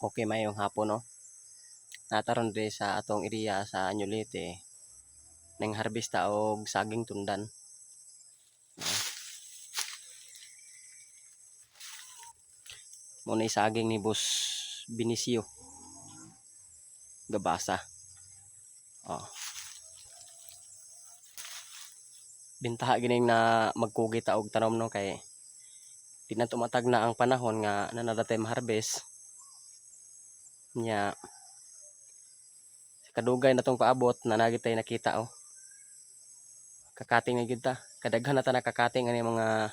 Okay mayong hapon no. Nataron diri sa atong area sa Anyolite nang harbista og saging tundan. Mo ni saging ni Boss Binicio Gabasa. Oh. Bintaha gining na magkugi ta og tanom no kay di na tumatag na ang panahon nga nanadatay ma-harvest. Nya kadugay na tong paabot na nagitay nakita oh. Kakating na gyud ta. Kadaghan na ta nakakating ani mga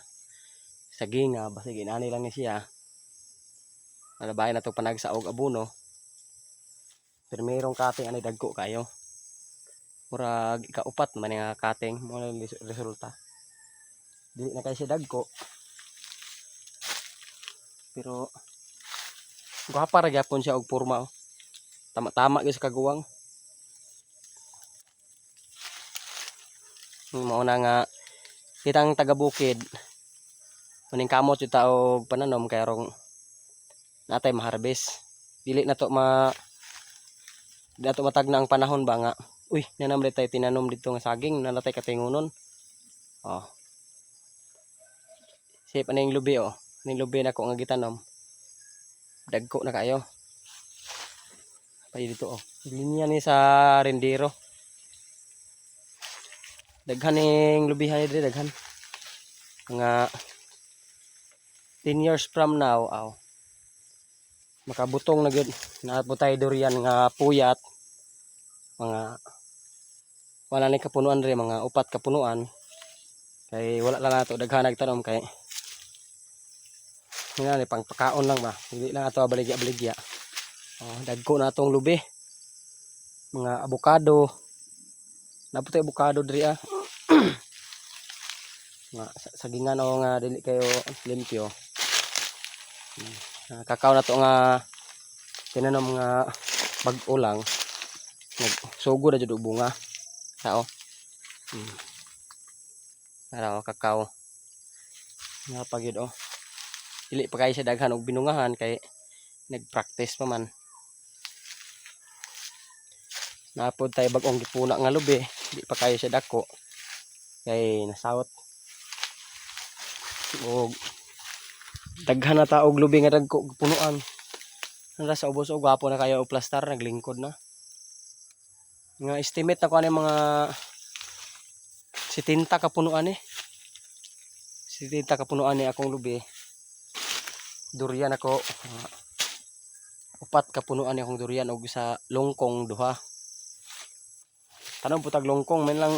saging nga basig inani lang ni siya. Nalabayan na to panagsaog abono. Pero mayroong kating ani dagko kayo. Murag ikaupat man nga kating mo resulta. Dili na kay siya dagko. Pero gwapa ra gyapon siya og porma oh. Tama-tama gyud sa kaguwang. Mao na nga kitang taga bukid. Muning kamot yung tao pananom kay rong natay ma-harvest. Dili na to matag na ang panahon ba nga. Uy, nanamli tayo tinanom dito nga saging, nalatay katingunon. Oh. Sip aning lubi oh. Aning lubi na ko nga gitanom. Dagko na kayo. Pay dito oh. Linya ni sa rendero. Daghan ning lubihan diri daghan. Nga 10 years from now aw. Makabutong na gyud. Naputay durian nga puyat. Mga wala ni kapunuan diri mga upat kapunuan. Kay wala lang nato daghan nagtanom kay nga ni pangpakaon lang ba. Dili lang ato baligya-baligya. Oh, dagko na atong lubi. Mga avocado. Naputay avocado diri ah. Nga sagingan o nga dili kayo limpyo. Kakao na to nga tinanom nga bag-o lang. Nagsugo na jud og bunga. Sao? Ara kakao. Nga pa gyud oh. Dili pa kay siya daghan og binungahan kay nagpractice pa man. Napod tay bag-ong gipuna nga lubi, di pa kayo siya dako. Kay nasawot. Og daghan na ta og lubi nga dagko punuan. Nara sa ubos og gwapo na kayo og plastar naglingkod na. Nga estimate na ko ani mga 70 ka punuan eh. 70 ka punuan ni akong lubi. Durian ako upat ka punuan ni akong durian og sa longkong duha. Tanong putag longkong man lang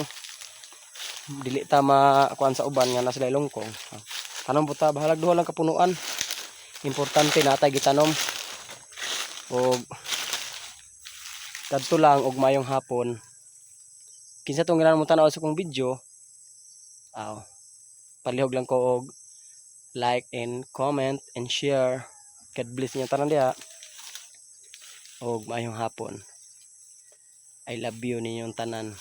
dili ta makuan sa uban nga na sila longkong. Tanong puta bahalag duha lang ka punuan. Importante na tay gitanom. Og kadto lang og mayong hapon. Kinsa tong ginan mo tan-aw sa kong video? Palihog lang ko og like and comment and share. God bless niyo tanan diha. Og mayong hapon. I love you ninyong tanan.